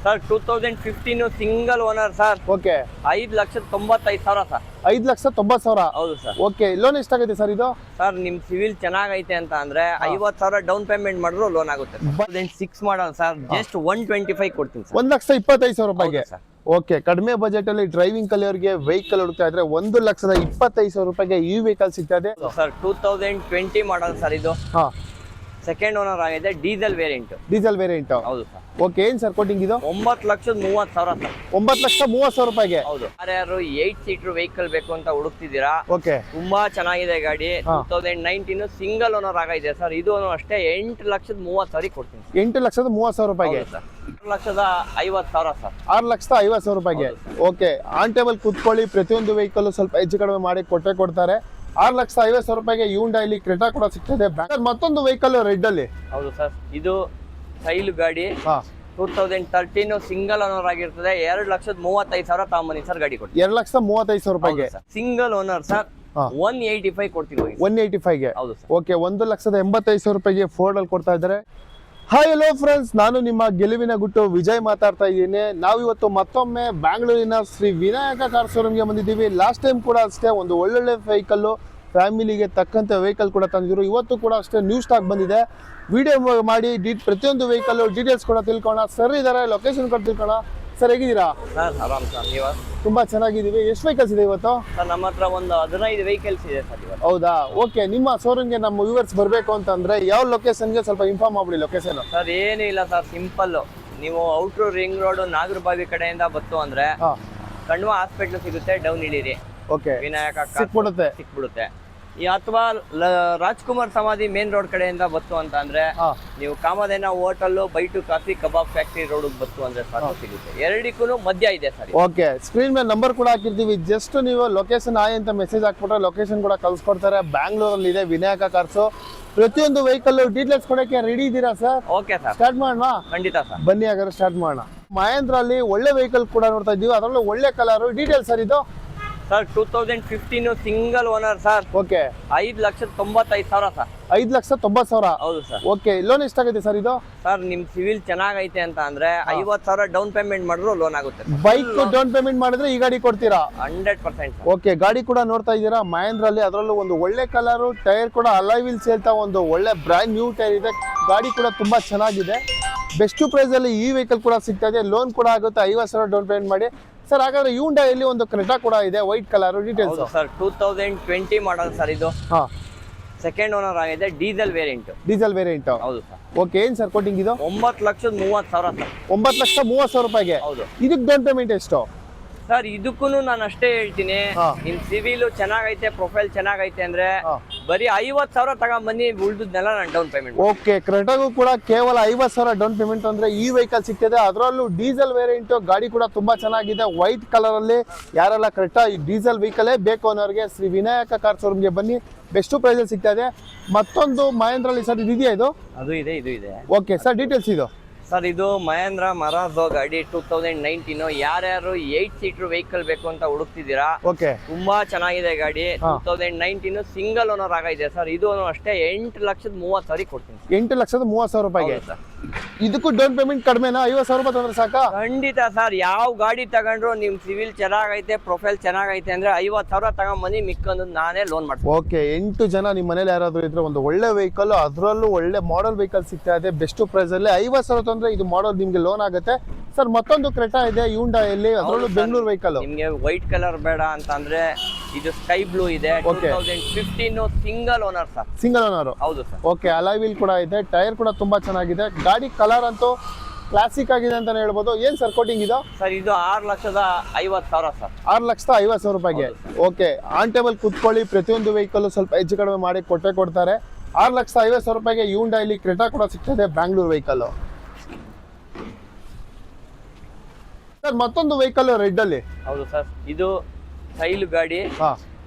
Sir 2015 single owner sir. Okay 5,95,000 sir. 5,90,000. ಹೌದು sir. Okay loan ಎಷ್ಟಾಗುತ್ತೆ sir ಇದು? Sir ನಿಮ್ ಸಿವಿಲ್ ಚೆನ್ನಾಗೈತೆ ಅಂತ ಅಂದ್ರೆ 50,000 ಡೌನ್ ಪೇಮೆಂಟ್ ಮಾಡಿದ್ರು ಲೋನ್ ಆಗುತ್ತೆ. 6 ಮಾಡಲ್ ಸರ್, ಜಸ್ಟ್ 125 ಕೊಡ್ತೀನಿ ಸರ್. 1,25,000 ರೂಪಾಯಿಗೆ. ಸರ್ ಓಕೆ, ಕಡಿಮೆ ಬಜೆಟ್ ಅಲ್ಲಿ ಡ್ರೈವಿಂಗ್ ಕಲಿಯೋರಿಗೆ ವೆಹಿಕಲ್ ಹುಡುಕ್ತಾ ಇದ್ರೆ 1,25,000 ರೂಪಾಯಿಗೆ ಈ ವೆಹಿಕಲ್ ಸಿಗ್ತಾ ಇದೆ ಸರ್. 2020 ಮಾಡಲ್ ಸರ್ ಇದು. ಹಾ, ಸೆಕೆಂಡ್ ಓನರ್ ಆಗಿದೆ, ಡೀಸೆಲ್ ವೇರಿಯಂಟ್. Diesel variant. ಹೌದು ಸರ್. ಓಕೆ, ಏನ್ ಸರ್ ಕೋಟಿಂಗ್ ಇದು? 9,30,000 ಸರ್. 9,30,000 ರೂಪಾಯಿಗೆ. ಹೌದು. ಯಾರ್ಯಾರು 8 ಸೀಟರ್ ವೆಹಿಕಲ್ ಬೇಕು ಅಂತ ಹುಡುಕ್ತಿದ್ದೀರಾ, ಓಕೆ, ತುಂಬಾ ಚೆನ್ನಾಗಿದೆ ಗಾಡಿ. 2019 ಸಿಂಗಲ್ ಓನರ್ ಆಗಿದೆ ಸರ್. ಇದು ಅಷ್ಟೇ 8,30,000 ಕೊಡ್ತೀನಿ. 8,30,000 ರೂಪಾಯಿಗೆ. 6,50,000 ಸರ್. 6,50,000 ರೂಪಾಯಿಗೆ. ಓಕೆ, ಆನ್ ಟೇಬಲ್ ಕೂತ್ಕೊಳ್ಳಿ, ಪ್ರತಿಯೊಂದು ವೆಹಿಕಲ್ ಸ್ವಲ್ಪ ಹೆಚ್ಚು ಕಡಿಮೆ ಮಾಡಿ ಕೊಡ್ತಾರೆ. 6,50,000 ರೂಪಾಯಿಗೆ ಹ್ಯುಂಡೈ ಕ್ರೆಟಾ ಕೂಡ ಸಿಗ್ತದೆ. ಮತ್ತೊಂದು ವೆಹಿಕಲ್ ರೆಡ್ ಅಲ್ಲಿ. ಹೌದು ಸರ್. ಇದು ಸ್ಟೈಲ್ ಗಾಡಿ. 2013 ಸಿಂಗಲ್ ಓನರ್ ಆಗಿರ್ತದೆ. 2,35,000 ತಗೊಂಬನ್ನಿ ಸರ್, ಗಾಡಿ ಕೊಡ್ತೀನಿ. 2,35,000 ರೂಪಾಯಿಗೆ. Single owner sir. 185 ಕೊಡ್ತೀನಿ. 185ಗೆ. ಹೌದು ಸರ್. ಓಕೆ, 1,85,000 ರೂಪಾಯಿಗೆ ಫೋರ್ಡ್ ಅಲ್ಲಿ ಕೊಡ್ತಾ ಇದ್ದಾರೆ. ಹಾಯ್ ಹಲೋ ಫ್ರೆಂಡ್ಸ್, ನಾನು ನಿಮ್ಮ ಗೆಲುವಿನ ಗುಟ್ಟು ವಿಜಯ್ ಮಾತಾಡ್ತಾ ಇದ್ದೀನಿ. ನಾವಿವತ್ತು ಮತ್ತೊಮ್ಮೆ ಬ್ಯಾಂಗ್ಳೂರಿನ ಶ್ರೀ ವಿನಾಯಕ ಕಾರ್ ಶೋರೂಮ್ಗೆ ಬಂದಿದ್ದೀವಿ. ಲಾಸ್ಟ್ ಟೈಮ್ ಕೂಡ ಅಷ್ಟೇ ಒಂದು ಒಳ್ಳೊಳ್ಳೆ ವೆಹಿಕಲ್ಲು, ಫ್ಯಾಮಿಲಿಗೆ ತಕ್ಕಂತೆ ವೆಹಿಕಲ್ ಕೂಡ ತಂದಿದ್ರು. ಇವತ್ತು ಕೂಡ ಅಷ್ಟೇ ನ್ಯೂ ಸ್ಟಾಕ್ ಬಂದಿದೆ. ವಿಡಿಯೋ ಮಾಡಿ ಪ್ರತಿಯೊಂದು ವೆಹಿಕಲ್ಲು ಡೀಟೇಲ್ಸ್ ಕೂಡ ತಿಳ್ಕೊಳ್ಳೋಣ. ಸರ್ ಇದ್ದಾರೆ, ಲೊಕೇಶನ್ ಕೂಡ ತಿಳ್ಕೊಳ್ಳೋಣ. ಸರ್ ಹೇಗಿದ್ದೀರಾ? ಸರ್ ಆರಾಮ್ ಸರ್. ನೀವು? ತುಂಬಾ ಚೆನ್ನಾಗಿದ್ದೀವಿ. ಎಷ್ಟು ವೆಹಿಕಲ್ಸ್ ಇದೆ ಇವತ್ತು? ಸರ್ ನಮ್ಮ ಹತ್ರ ಒಂದು 15 ವೆಹಿಕಲ್ಸ್ ಇದೆ ಸರ್ ಇವತ್ತು. ಹೌದಾ? ಓಕೆ, ನಿಮ್ಮ ಶೋರೂಮ್ಗೆ ನಮ್ಮ ವ್ಯೂವರ್ಸ್ ಬರಬೇಕು ಅಂತಂದ್ರೆ ಯಾವ ಲೊಕೇಶನ್ಗೆ ಸ್ವಲ್ಪ ಇನ್ಫಾರ್ಮ್ ಮಾಡ್ಬಿಡಿ. ಲೊಕೇಶನ್ ಸರ್ ಏನೂ ಇಲ್ಲ ಸರ್, ಸಿಂಪಲ್. ನೀವು ಔಟ್ರ್ ರಿಂಗ್ ರೋಡ್ ನಾಗರಬಾವಿ ಕಡೆಯಿಂದ ಬತ್ತು ಅಂದ್ರೆ ಕಣ್ವ ಹಾಸ್ಪಿಟ್ಲ್ ಸಿಗುತ್ತೆ, ಡೌನ್ ಇಳಿರಿ. ಓಕೆ, ವಿನಾಯಕ ಸಿಕ್ಬಿಡುತ್ತೆ. ಅಥವಾ ರಾಜ್ಕುಮಾರ್ ಸಮಾಧಿ ಮೇನ್ ರೋಡ್ ಕಡೆಯಿಂದ ಬತ್ತು ಅಂತ ಅಂದ್ರೆ ನೀವು ಕಾಮಧೇನ ಹೋಟೆಲ್, ಬೈಟು ಕಾಫಿ, ಕಬಾಬ್ ಫ್ಯಾಕ್ಟರಿ ರೋಡ್ ಬತ್ತು ಅಂದ್ರೆ ಸಾಕು ಸಿಗುತ್ತೆ. ಎರಡಕ್ಕೂ ಮಧ್ಯ ಇದೆ ಸರ್. ಓಕೆ, ಸ್ಕ್ರೀನ್ ಮೇಲೆ ನಂಬರ್ ಕೂಡ ಹಾಕಿರ್ತೀವಿ. ಜಸ್ಟ್ ನೀವು ಲೊಕೇಶನ್ ಆಯ್ ಅಂತ ಮೆಸೇಜ್ ಹಾಕ್ಬಿಟ್ರೆ ಲೊಕೇಶನ್ ಕೂಡ ಕಳ್ಸ್ಕೊಡ್ತಾರೆ. ಬ್ಯಾಂಗ್ಳೂರಲ್ಲಿ ಇದೆ ವಿನಾಯಕ ಕಾರ್ಸು. ಪ್ರತಿಯೊಂದು ವೆಹಿಕಲ್ ಡೀಟೇಲ್ಸ್ ಕೊಡಕ್ಕೆ ರೆಡಿ ಇದ್ದೀರಾ ಸರ್? ಓಕೆ ಸರ್, ಸ್ಟಾರ್ಟ್ ಮಾಡೋಣ. ಖಂಡಿತ ಸರ್, ಬನ್ನಿ ಹಾಗಾದ್ರೆ ಸ್ಟಾರ್ಟ್ ಮಾಡೋಣ. ಮಹೇಂದ್ರ ಅಲ್ಲಿ ಒಳ್ಳೆ ವೆಹಿಕಲ್ ಕೂಡ ನೋಡ್ತಾ ಇದೀವಿ, ಅದರಲ್ಲೂ ಒಳ್ಳೆ ಕಲರ್. ಡೀಟೇಲ್ಸ್ ಸರ್ ಇದು? Sir 2015 single owner sir. Okay, 5,95,000 sir. 5,90,000. ಹೌದು ಸರ್. ಓಕೆ, ಲೋನ್ ಎಷ್ಟಾಗುತ್ತೆ ಸರ್ ಇದು? ಸರ್ ನಿಮ್ ಸಿವಿಲ್ ಚೆನ್ನಾಗೈತೆ ಅಂತ ಅಂದ್ರೆ 50,000 ಡೌನ್ ಪೇಮೆಂಟ್ ಮಾಡಿದ್ರು ಲೋನ್ ಆಗುತ್ತೆ. ಬೈಕ್ ಡೌನ್ ಪೇಮೆಂಟ್ ಮಾಡಿದ್ರೆ ಈ ಗಾಡಿ ಕೊಡ್ತೀರಾ? 100%. ಓಕೆ, ಗಾಡಿ ಕೂಡ ನೋಡ್ತಾ ಇದ್ದೀರಾ ಮಹೇಂದ್ರಲ್ಲಿ. ಅದರಲ್ಲೂ ಒಂದು ಒಳ್ಳೆ ಕಲರ್, ಟೈರ್ ಕೂಡ ಅಲಾಯ್ ವೀಲ್ಸ್ ಹೇಳ್ತಾ ಒಂದು ಒಳ್ಳೆ ಬ್ರ್ಯಾಂಡ್ ನ್ಯೂ ಟೈರ್ ಇದೆ. ಗಾಡಿ ಕೂಡ ತುಂಬಾ ಚೆನ್ನಾಗಿದೆ. ಬೆಸ್ಟ್ ಪ್ರೈಸ್ ಅಲ್ಲಿ ಈ ವೆಹಿಕಲ್ ಕೂಡ ಸಿಗ್ತಾ ಇದೆ. ಲೋನ್ ಕೂಡ ಆಗುತ್ತೆ. 50,000 ಡೌನ್ ಪೇಮೆಂಟ್ ಮಾಡಿ. ಸರ್ ಹಾಗಾದ್ರೆ ಹ್ಯುಂಡೈಯಲ್ಲಿ ಒಂದು ಕ್ರೆಟಾ ಕೂಡ ಇದೆ, white colour. Details sir 2020 model sir ಇದು. ಸೆಕೆಂಡ್ ಓನರ್ ಆಗಿದೆ, ಡೀಸೆಲ್ ವೇರಿಯಂಟ್. Diesel variant. ಹೌದು ಸರ್. ಓಕೆ, ಏನ್ ಸರ್ ಕೋಟಿಂಗ್ ಇದು? 9,30,000 ಸರ್. 9,30,000 ರೂಪಾಯಿಗೆ. ಹೌದು. ಇದಕ್ಕೆ ಡೌನ್ ಪೇಮೆಂಟ್ ಎಷ್ಟು? ಸರ್ ಇದಕ್ಕೂ ನಾನು ಅಷ್ಟೇ ಹೇಳ್ತೀನಿ, ನಿಮ್ ಸಿವಿಲ್ ಚೆನ್ನಾಗೈತೆ, ಪ್ರೊಫೈಲ್ ಚೆನ್ನಾಗೈತೆ ಅಂದ್ರೆ ಬರೀ 50,000 ತಗೊಂಡ್ಬನ್ನಿ, ಉಳಿದನ್ನೆಲ್ಲ ನಾನು ಡೌನ್ ಪೇಮೆಂಟ್. ಓಕೆ, ಕ್ರೆಟಾಗೂ ಕೂಡ ಕೇವಲ 50,000 ಡೌನ್ ಪೇಮೆಂಟ್ ಅಂದ್ರೆ ಈ ವೆಹಿಕಲ್ ಸಿಗ್ತದೆ. ಅದರಲ್ಲೂ ಡೀಸೆಲ್ ವೇರಿಯಂಟ್. ಗಾಡಿ ಕೂಡ ತುಂಬಾ ಚೆನ್ನಾಗಿದೆ, ವೈಟ್ ಕಲರ್ ಅಲ್ಲಿ. ಯಾರೆಲ್ಲ ಕ್ರೆಟಾ ಡೀಸೆಲ್ ವೆಹಿಕಲ್ ಬೇಕು ಅನ್ನೋರಿಗೆ ಶ್ರೀ ವಿನಾಯಕ ಕಾರ್ ಶೋರೂಮ್ಗೆ ಬನ್ನಿ. ಬೆಸ್ಟ್ ಪ್ರೈಸ್ ಅಲ್ಲಿ ಸಿಗ್ತಾ ಇದೆ. ಮತ್ತೊಂದು ಮಹೇಂದ್ರಲ್ಲಿ ಸರ್ ಇದೆಯಾ ಇದು? ಅದು ಇದೆ, ಇದು ಇದೆ. ಓಕೆ ಸರ್, ಡೀಟೇಲ್ಸ್ ಇದು? ಸರ್ ಇದು ಮಹೇಂದ್ರ ಮರಾಜೋ ಗಾಡಿ 2019. ಯಾರ್ಯಾರು 8 ಸೀಟರ್ ವೆಹಿಕಲ್ ಬೇಕು ಅಂತ ಹುಡುಕ್ತಿದ್ದೀರಾ, ಓಕೆ, ತುಂಬಾ ಚೆನ್ನಾಗಿದೆ ಗಾಡಿ. 2019 ಸಿಂಗಲ್ ಓನರ್ ಆಗಿದೆ ಸರ್. ಇದು ಅಷ್ಟೇ 8,30,000 ಕೊಡ್ತೀನಿ. 8,30,000 ರೂಪಾಯಿಗೆ. ಇದಕ್ಕೂ ಡೌನ್ ಪೇಮೆಂಟ್ ಕಡಿಮೆನಾ? 50,000 ರೂಪಾಯಿ ತಂದ್ರೆ ಸಾಕಾ? ಖಂಡಿತ ಸರ್. ಯಾವ ಗಾಡಿ ತಗೊಂಡ್ರು ನಿಮ್ ಸಿವಿಲ್ ಚೆನ್ನಾಗೈತೆ, ಪ್ರೊಫೈಲ್ ಚೆನ್ನಾಗೈತೆ ಅಂದ್ರೆ 50,000 ತಗೊಂಡ್ಬನ್ನಿ, ಮಿಕ್ಕಂದು ನಾನೇ ಲೋನ್ ಮಾಡ್ತೀನಿ. ಓಕೆ, 8 ಜನ ನಿಮ್ಮ ಮನೇಲಿ ಯಾರಾದ್ರೂ ಇದ್ರೆ ಒಂದು ಒಳ್ಳೆ ವೆಹಿಕಲ್, ಅದರಲ್ಲೂ ಒಳ್ಳೆ ಮಾಡೆಲ್ ವೆಹಿಕಲ್ ಸಿಗ್ತಾ ಇದೆ ಬೆಸ್ಟ್ ಪ್ರೈಸ್ ಅಲ್ಲಿ. 50,000 ತಂದ್ರೆ ಇದು ಮಾಡೆಲ್ ನಿಮ್ಗೆ ಲೋನ್ ಆಗುತ್ತೆ. ಸರ್ ಮತ್ತೊಂದು ಕ್ರೆಟಾ ಇದೆ ಹ್ಯುಂಡೈಯಲ್ಲಿ, ಅದರಲ್ಲೂ ಬೆಂಗಳೂರು ವೆಹಿಕಲ್. ನಿಮ್ಗೆ ವೈಟ್ ಕಲರ್ ಬೇಡ ಅಂತ ಅಂದ್ರೆ ಇದು ಸ್ಕೈ ಬ್ಲೂ ಇದೆ. 2015 single owner sir. Single owner. ಹೌದು ಸರ್. ಓಕೆ, ಅಲಾಯ್ ವೀಲ್ ಕೂಡ ಇದೆ. ಟೈರ್ ಕೂಡ ತುಂಬಾ ಚೆನ್ನಾಗಿದೆ. ಗಾಡಿ ಕಲರ್ ಅಂತೂ ಕ್ಲಾಸಿಕ್ ಆಗಿದೆ ಅಂತಾನೆ ಹೇಳ್ಬೋದು. ಏನ್ ಸರ್ ಕೋಟಿಂಗ್ ಇದು? ಸರ್ ಇದು 6,50,000 ಸರ್. 6,50,000 ರೂಪಾಯಿಗೆ. ಓಕೆ, ಆನ್ ಟೇಬಲ್ ಕೂತ್ಕೊಳ್ಳಿ, ಪ್ರತಿಯೊಂದು ವೆಹಿಕಲ್ ಸ್ವಲ್ಪ ಹೆಚ್ಚು ಕಡಿಮೆ ಮಾಡಿ ಕೊಡ್ತಾರೆ. 6,50,000 ರೂಪಾಯಿಗೆ ಹ್ಯುಂಡೈಲಿ ಕ್ರೆಟಾ ಕೂಡ ಸಿಗ್ತದೆ, ಬ್ಯಾಂಗ್ಳೂರ್ ವೆಹಿಕಲ್. ಸರ್ ಮತ್ತೊಂದು ವೆಹಿಕಲ್ ರೆಡ್ ಅಲ್ಲಿ. ಹೌದು ಸರ್. ಇದು ಸ್ಟೈಲ್ ಗಾಡಿ.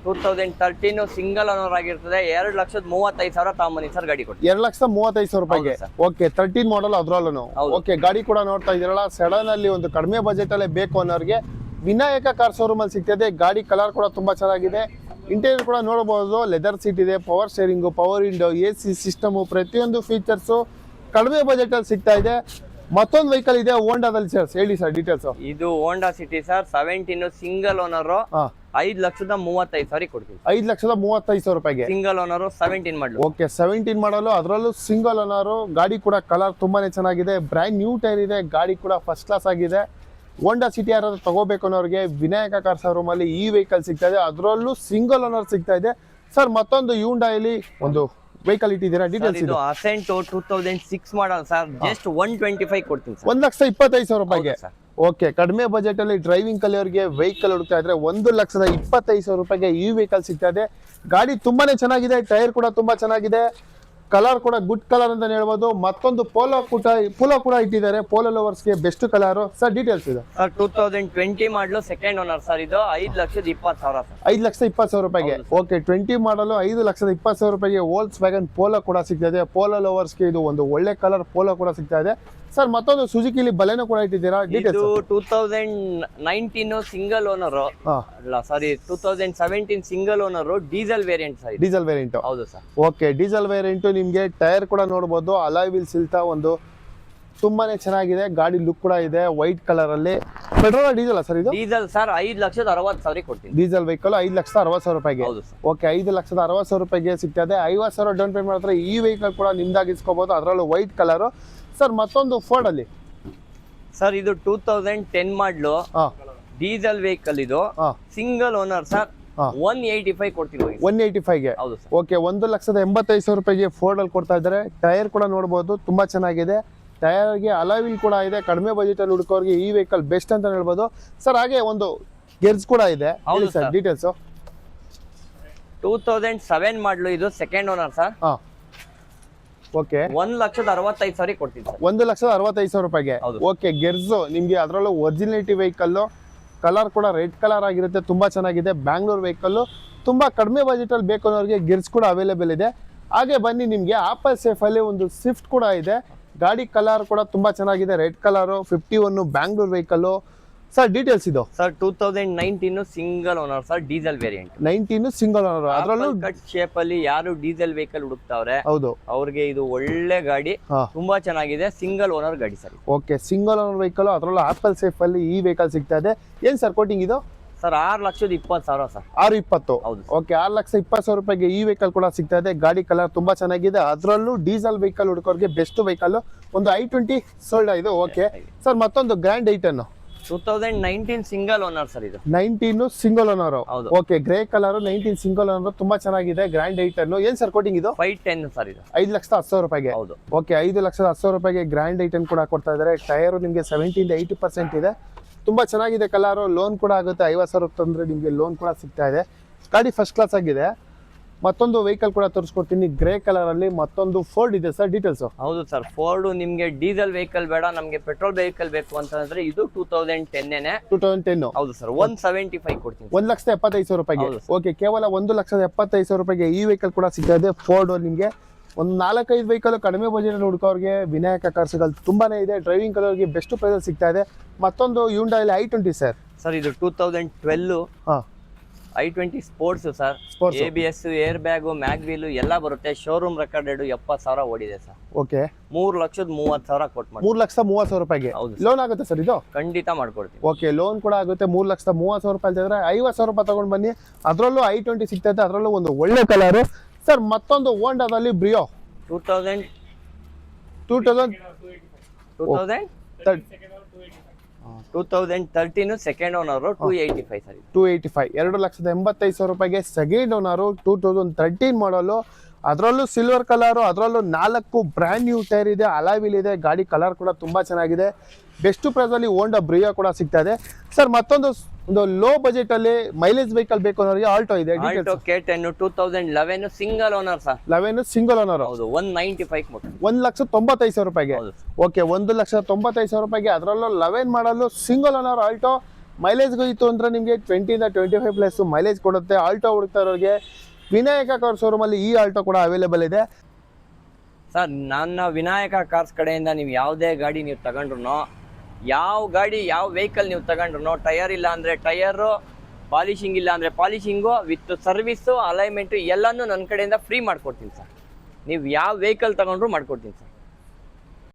2013 ಸಿಂಗಲ್ ಓನರ್ ಆಗಿರ್ತದೆ. 2,35,000 ತಗೊಂಬನ್ನಿ ಸರ್, ಗಾಡಿ ಕೊಡಿ. 2,35,000 ರೂಪಾಯಿಗೆ. ಓಕೆ, 13 ಮಾಡಲ್ ಅದ್ರಲ್ಲೂ. ಓಕೆ, ಗಾಡಿ ಕೂಡ ನೋಡ್ತಾ ಇದ್ದೀರಲ್ಲ, ಸಡನ್ ಅಲ್ಲಿ ಒಂದು ಕಡಿಮೆ ಬಜೆಟ್ ಅಲ್ಲೇ ಬೇಕು ಅನ್ನೋರಿಗೆ ವಿನಾಯಕ ಕಾರ್ ಶೋರೂಮ್ ಅಲ್ಲಿ ಸಿಗ್ತದೆ. ಗಾಡಿ ಕಲರ್ ಕೂಡ ತುಂಬಾ ಚೆನ್ನಾಗಿದೆ. ಇಂಟೀರಿಯರ್ ಕೂಡ ನೋಡಬಹುದು. ಲೆದರ್ ಸೀಟ್ ಇದೆ, power steering, power window, AC system, ಪ್ರತಿಯೊಂದು ಫೀಚರ್ಸು ಕಡಿಮೆ ಬಜೆಟ್ ಅಲ್ಲಿ ಸಿಗ್ತಾ ಇದೆ. ಮತ್ತೊಂದು ವೆಹಿಕಲ್ ಇದೆ ಹೋಂಡಾದಲ್ಲಿ ಸರ್, ಹೇಳಿ ಸರ್ ಡೀಟೇಲ್ಸ್. ಇದು Honda City sir, 17 single owner, 5,35,000 ಕೊಡ್ತೀವಿ. 5,35,000 ರೂಪಾಯಿಗೆ ಸಿಂಗಲ್ ಓನರ್ 17 ಮಾಡಲು. ಓಕೆ, 17 ಮಾಡಲು, ಅದರಲ್ಲೂ ಸಿಂಗಲ್ ಓನರ್. ಗಾಡಿ ಕೂಡ ಕಲರ್ ತುಂಬಾನೇ ಚೆನ್ನಾಗಿದೆ, ಬ್ರ್ಯಾಂಡ್ ನ್ಯೂ ಟೈರ್ ಇದೆ, ಗಾಡಿ ಕೂಡ ಫಸ್ಟ್ ಕ್ಲಾಸ್ ಆಗಿದೆ. ಹೋಂಡಾ ಸಿಟಿ ಯಾರಾದ್ರೂ ತಗೋಬೇಕು ಅನ್ನೋರಿಗೆ ವಿನಾಯಕ ಕಾರ್ ಶೋರೂಮ್ ಅಲ್ಲಿ ಈ ವೆಹಿಕಲ್ ಸಿಗ್ತಾ ಇದೆ, ಅದರಲ್ಲೂ ಸಿಂಗಲ್ ಓನರ್ ಸಿಗ್ತಾ ಇದೆ. ಸರ್ ಮತ್ತೊಂದು ಹ್ಯುಂಡಾಯಲ್ಲಿ ಒಂದು ವೆಹಿಕಲ್ ಇಟ್ಟಿದ್ದೀರಾ, ಡೀಟೇಲ್ಸ್ ಇದು ಅಸೆಂಟ್ 2006 ಮಾಡಲ್ ಸರ್, ಜಸ್ಟ್ 125 ಕೊಡ್ತೀನಿ ಸರ್. 1,25,000 ರೂಪಾಯಿಗೆ. ಸರ್ ಓಕೆ, ಕಡಿಮೆ ಬಜೆಟ್ ಅಲ್ಲಿ ಡ್ರೈವಿಂಗ್ ಕಲಿಯೋರಿಗೆ ವೆಹಿಕಲ್ ಹುಡುಕ್ತಾ ಇದ್ರೆ 1,25,000 ರೂಪಾಯಿಗೆ ಈ ವೆಹಿಕಲ್ ಸಿಗ್ತಾ ಇದೆ. ಗಾಡಿ ತುಂಬಾನೇ ಚೆನ್ನಾಗಿದೆ, ಟೈರ್ ಕೂಡ ತುಂಬಾ ಚೆನ್ನಾಗಿದೆ, ಕಲರ್ ಕೂಡ ಗುಡ್ ಕಲರ್ ಅಂತ ಹೇಳ್ಬೋದು. ಮತ್ತೊಂದು ಪೋಲೋ ಕೂಡ ಇಟ್ಟಿದ್ದಾರೆ, ಪೋಲೋ ಲವರ್ಸ್ಗೆ ಬೆಸ್ಟ್ ಕಲರ್. ಸರ್ ಡೀಟೇಲ್ಸ್ ಇದೆ ಸರ್. 2020 ಮಾಡಲು ಸೆಕೆಂಡ್ ಓನರ್ ಸರ್, ಇದು 5,20,000 ಸರ್. 5,20,000 ರೂಪಾಯಿಗೆ. ಓಕೆ, 20 ಮಾಡಲು 5,20,000 ರೂಪಾಯಿಗೆ ವೋಲ್ಕ್ಸ್ ವ್ಯಾಗನ್ ಪೋಲೋ ಕೂಡ ಸಿಗ್ತಾ ಇದೆ. ಪೋಲೋ ಲವರ್ಸ್ಗೆ ಇದು ಒಂದು ಒಳ್ಳೆ ಕಲರ್ ಪೋಲೋ ಕೂಡ ಸಿಗ್ತಾ ಇದೆ. ಸರ್ ಮತ್ತೊಂದು ಸುಜುಕಿಲಿ ಬಲೆನೋ ಕೂಡ ಇಟ್ಟಿದ್ದೀರಾ, ಡೀಟೇಲ್ಸ್. 2019 ಸಿಂಗಲ್ ಓನರ್, ಅಲ್ಲ ಸಾರಿ 2017 single owner, diesel variant sir. Diesel variant. ಹೌದು ಸರ್. Okay, diesel variant. ನಿಮ್ಗೆ ಟೈರ್ ಕೂಡ ನೋಡಬಹುದು, ಅಲಾಯ್ ವೀಲ್ಸ್ ಇಲ್ತಾ ಒಂದು ತುಂಬಾನೇ ಚೆನ್ನಾಗಿದೆ. ಗಾಡಿ ಲುಕ್ ಕೂಡ ಇದೆ, ವೈಟ್ ಕಲರ್ ಅಲ್ಲಿ. ಪೆಟ್ರೋಲ್ ಡೀಸೆಲ್ ಸರ್ ಇದು? ಡೀಸೆಲ್ ಸರ್, 5,60,000 ಕೊಡ್ತೀನಿ. ಡೀಸೆಲ್ ವೆಹಿಕಲ್ 5,60,000 ರೂಪಾಯಿಗೆ. ಹೌದು ಸರ್. ಓಕೆ, 5,60,000 ರೂಪಾಯಿಗೆ ಸಿಗ್ತದೆ. 50,000 ಡೌನ್ ಪೇಮೆಂಟ್ ಮಾಡಿದ್ರೆ ಈ ವೆಹಿಕಲ್ ಕೂಡ ನಿಮ್ದಾಗಿಸ್ಕೋಬಹುದು, ಅದರಲ್ಲೂ ವೈಟ್ ಕಲರ್. ಸರ್ ಮತ್ತೊಂದು ಫೋರ್ಡ್ ಅಲ್ಲಿ ಸರ್, ಇದು 2010 ಮಾಡಲು ಡೀಸೆಲ್ ವೆಹಿಕಲ್, ಇದು ಸಿಂಗಲ್ ಓನರ್ ಸರ್, 185 ಕೊಡ್ತೀನಿ. 185ಗೆ. ಹೌದು ಸರ್. ಓಕೆ, 1,85,000 ರೂಪಾಯಿಗೆ ಫೋರ್ಡ್ ಅಲ್ಲಿ ಕೊಡ್ತಾ ಇದ್ದಾರೆ. ಟೈರ್ ಕೂಡ ನೋಡಬಹುದು, ತುಂಬಾ ಚೆನ್ನಾಗಿದೆ. ಟೈರ್ಗೆ ಅಲಾಯ್ ವೀಲ್ ಕೂಡ ಇದೆ. ಕಡಿಮೆ ಬಜೆಟ್ ಅಲ್ಲಿ ಹುಡುಕೋರಿಗೆ ಈ ವೆಹಿಕಲ್ ಬೆಸ್ಟ್ ಅಂತ ಹೇಳ್ಬೋದು. ಸರ್ ಹಾಗೆ ಒಂದು ಗೆರ್ಸ್ ಕೂಡ ಇದೆ, ಸರ್ ಡೀಟೇಲ್ಸ್. 2007 ಮಾಡಲು, ಇದು ಸೆಕೆಂಡ್ ಓನರ್ ಸರ್. ಓಕೆ, 1,65,000 ಕೊಡ್ತೀನಿ ಸರ್. 1,65,000 ರೂಪಾಯಿಗೆ. ಓಕೆ, ಗೆರ್ಸ್ ನಿಮ್ಗೆ ಅದರಲ್ಲೂ ಒರಿಜಿನಾಲಿಟಿ ವೆಹಿಕಲ್, ಕಲರ್ ಕೂಡ ರೆಡ್ ಕಲರ್ ಆಗಿರುತ್ತೆ, ತುಂಬಾ ಚೆನ್ನಾಗಿದೆ. ಬ್ಯಾಂಗ್ಳೂರ್ ವೆಹಿಕಲ್, ತುಂಬಾ ಕಡಿಮೆ ಬಜೆಟ್ ಅಲ್ಲಿ ಬೇಕು ಅನ್ನೋರಿಗೆ ಗೆರ್ಸ್ ಕೂಡ ಅವೈಲೇಬಲ್ ಇದೆ. ಹಾಗೆ ಬನ್ನಿ, ನಿಮ್ಗೆ ಆಪಲ್ ಸೇಫ್ ಅಲ್ಲಿ ಒಂದು ಸ್ವಿಫ್ಟ್ ಕೂಡ ಇದೆ. ಗಾಡಿ ಕಲರ್ ಕೂಡ ತುಂಬಾ ಚೆನ್ನಾಗಿದೆ, red colour, 51 Bangalore vehicle. Sir details ಇದು? Sir 2019 single owner sir, diesel variant. 19 single owner, ಅದರಲ್ಲೂ ಕಟ್ ಶೇಪ್ ಅಲ್ಲಿ ಯಾರು ಡೀಸೆಲ್ ವೆಹಿಕಲ್ ಹುಡುಕ್ತಾವ್ರೆ, ಹೌದು, ಅವ್ರಿಗೆ ಇದು ಒಳ್ಳೆ ಗಾಡಿ, ತುಂಬಾ ಚೆನ್ನಾಗಿದೆ. ಸಿಂಗಲ್ ಓನರ್ ಗಾಡಿ sir. Okay, single owner vehicle, ಅದರಲ್ಲೂ ಆಪಲ್ ಸೇಫ್ ಅಲ್ಲಿ ಈ ವೆಹಿಕಲ್ ಸಿಗ್ತಾ ಇದೆ. ಏನ್ ಸರ್ ಕೋಟಿಂಗ್ ಇದು? Sir 6,20,000 sir. 6,20,000. ಹೌದು. ಓಕೆ, 6,20,000 ರೂಪಾಯಿಗೆ ಈ ವೆಹಿಕಲ್ ಕೂಡ ಸಿಗ್ತಾ ಇದೆ. ಗಾಡಿ ಕಲರ್ ತುಂಬಾ ಚೆನ್ನಾಗಿದೆ, ಅದರಲ್ಲೂ ಡೀಸೆಲ್ ವೆಹಿಕಲ್ ಹುಡುಕೋರಿಗೆ ಬೆಸ್ಟ್ ವೆಹಿಕಲ್. ಒಂದು i20 ಸೋಲ್ಡ್ ಇದು. ಓಕೆ ಸರ್, ಮತ್ತೊಂದು grand i ten 2019 single owner sir, ಇದು 19 ಸಿಂಗಲ್ ಓನರ್. ಹೌದು. Okay, grey colour, 19 single owner, ತುಂಬಾ ಚೆನ್ನಾಗಿದೆ. Grand i ten. ಏನ್ ಸರ್ ಕೋಟಿಂಗ್ ಇದು? 510 ಸರ್, ಇದು 5,10,000 ರೂಪಾಯಿಗೆ. ಹೌದು. ಓಕೆ, 5,10,000 ರೂಪಾಯಿಗೆ ಗ್ರ್ಯಾಂಡ್ ಐಟನ್ ಕೂಡ ಕೊಡ್ತಾ ಇದ್ದಾರೆ. ಟೈರ್ ನಿಮಗೆ 70-80% ಇದೆ, ತುಂಬಾ ಚೆನ್ನಾಗಿದೆ. ಕಲರ್ ಲೋನ್ ಕೂಡ ಆಗುತ್ತೆ. 50,000 ತಂದ್ರೆ ನಿಮಗೆ ಲೋನ್ ಕೂಡ ಸಿಗ್ತಾ ಇದೆ. ಗಾಡಿ ಫಸ್ಟ್ ಕ್ಲಾಸ್ ಆಗಿದೆ. ಮತ್ತೊಂದು ವೆಹಿಕಲ್ ಕೂಡ ತೋರಿಸ್ಕೊಡ್ತೀನಿ, ಗ್ರೇ ಕಲರ್ ಅಲ್ಲಿ ಮತ್ತೊಂದು ಫೋರ್ಡ್ ಇದೆ. Sir details? ಹೌದು ಸರ್, ಫೋರ್ಡ್ ನಿಮ್ಗೆ ಡೀಸೆಲ್ ವೆಹಿಕಲ್ ಬೇಡ, ನಮ್ಗೆ ಪೆಟ್ರೋಲ್ ವೆಹಿಕಲ್ ಬೇಕು ಅಂತಂದ್ರೆ ಇದು 2010. 2010. ಹೌದು ಸರ್, 175 ಕೊಡ್ತೀನಿ. 1,75,000 ರೂಪಾಯಿಗೆ. ಓಕೆ, ಕೇವಲ 1,75,000 ರೂಪಾಯಿಗೆ ಈ ವೆಹಿಕಲ್ ಕೂಡ ಸಿಗ್ತಾ ಇದೆ. ಫೋರ್ಡ್ ನಿಮಗೆ ಒಂದು 4-5 ವೆಹಿಕಲ್ ಕಡಿಮೆ ಬಜೆಟ್ ಅಲ್ಲಿ ಹುಡುಕೋರಿಗೆ ವಿನಾಯಕ ಕಾರ್ಸ್ಗಳು ತುಂಬಾನೇ ಇದೆ. ಡ್ರೈವಿಂಗ್ ಕಲರ್ಗೆ ಬೆಸ್ಟ್ ಪ್ರೈಸ್ ಅಲ್ಲಿ ಸಿಗ್ತಾ ಇದೆ. ಮತ್ತೊಂದು ಹ್ಯುಂಡಾಯಲ್ಲಿ i20 ಸರ್. ಸರ್ ಇದು 2012 i20 sports sir. ABS, air bag, mag wheel ಎಲ್ಲ ಬರುತ್ತೆ. ಶೋರೂಮ್ ರೆಕಾರ್ಡೆಡ್ 70,000 ಓಡಿದೆ ಸರ್. ಓಕೆ, 3,30,000 ಕೊಟ್ಟು ಮಾಡಿ. 3,30,000 ರೂಪಾಯಿಗೆ ಲೋನ್ ಆಗುತ್ತೆ ಸರ್ ಇದು? ಖಂಡಿತ ಮಾಡ್ಕೊಡ್ತೀವಿ. ಓಕೆ, ಲೋನ್ ಕೂಡ ಆಗುತ್ತೆ. 3,30,000 ರೂಪಾಯಿ ಅಂತಂದ್ರೆ 50,000 ರೂಪಾಯಿ ತಗೊಂಡು ಬನ್ನಿ. ಅದರಲ್ಲೂ i20 ಸಿಗ್ತೈತೆ, ಅದರಲ್ಲೂ ಒಂದು ಒಳ್ಳೆ ಕಲರ್. ಸರ್ ಮತ್ತೊಂದು ಹೋಂಡಾದಲ್ಲಿ ಬ್ರಿಯೋ 2013 ಸೆಕೆಂಡ್ ಓನರ್, 285 ಸರ್. 285, 2,85,000 ರೂಪಾಯಿಗೆ ಸೆಕೆಂಡ್ ಓನರು, 2013 ಮಾಡಲು. ಅದರಲ್ಲೂ ಸಿಲ್ವರ್ ಕಲರ್, ಅದರಲ್ಲೂ 4 ಬ್ರ್ಯಾಂಡ್ ನ್ಯೂ ಟೈರ್ ಇದೆ, ಅಲಾಯ್ ವೀಲ್ ಇದೆ. ಗಾಡಿ ಕಲರ್ ಕೂಡ ತುಂಬಾ ಚೆನ್ನಾಗಿದೆ. ಬೆಸ್ಟ್ ಪ್ರೈಸ್ ಅಲ್ಲಿ ಹೋಂಡಾ ಬ್ರಿಯೋ ಕೂಡ ಸಿಗ್ತಾ ಇದೆ. ಸರ್ ಮತ್ತೊಂದು ಒಂದು ಲೋ ಬಜೆಟ್ ಅಲ್ಲಿ ಮೈಲೇಜ್ ವೆಹಿಕಲ್ ಬೇಕು ಅನ್ನೋರಿಗೆ ಆಲ್ಟೋ ಇದೆ. Alto K10 2011 single owner sir. 11 single owner. ಹೌದು, 195 ಕೊಟ್ಟು. 1,95,000 ರೂಪಾಯಿಗೆ. ಓಕೆ, 1,95,000 ರೂಪಾಯಿಗೆ, ಅದರಲ್ಲೂ 11 ಮಾಡಲು ಸಿಂಗಲ್ ಓನರ್ ಆಲ್ಟೋ. ಮೈಲೇಜ್ ಹೋಯಿತು ಅಂದ್ರೆ ನಿಮಗೆ 20-25 ಪ್ಲಸ್ ಮೈಲೇಜ್ ಕೊಡುತ್ತೆ. ಆಲ್ಟೋ ಹುಡುಕ್ತಾ ಇರೋರಿಗೆ ವಿನಾಯಕ ಕಾರ್ ಶೋರೂಮ್ ಅಲ್ಲಿ ಈ ಆಲ್ಟೋ ಕೂಡ ಅವೈಲೇಬಲ್ ಇದೆ. ಸರ್, ನನ್ನ ವಿನಾಯಕ ಕಾರ್ಸ್ ಕಡೆಯಿಂದ ನೀವು ಯಾವುದೇ ಗಾಡಿ ನೀವು ತಗೊಂಡ್ರು, ಯಾವ ಗಾಡಿ ಯಾವ ವೆಹಿಕಲ್ ನೀವು ತಗೊಂಡ್ರು, ಟೈರ್ ಇಲ್ಲ ಅಂದ್ರೆ ಟೈರು, ಪಾಲಿಶಿಂಗ್ ಇಲ್ಲ ಅಂದ್ರೆ ಪಾಲಿಶಿಂಗು, ವಿತ್ ಸರ್ವಿಸು, ಅಲೈನ್ಮೆಂಟು ಎಲ್ಲನೂ ನನ್ನ ಕಡೆಯಿಂದ ಫ್ರೀ ಮಾಡ್ಕೊಡ್ತೀನಿ ಸರ್. ನೀವು ಯಾವ ವೆಹಿಕಲ್ ತಗೊಂಡ್ರು ಮಾಡ್ಕೊಡ್ತೀನಿ ಸರ್.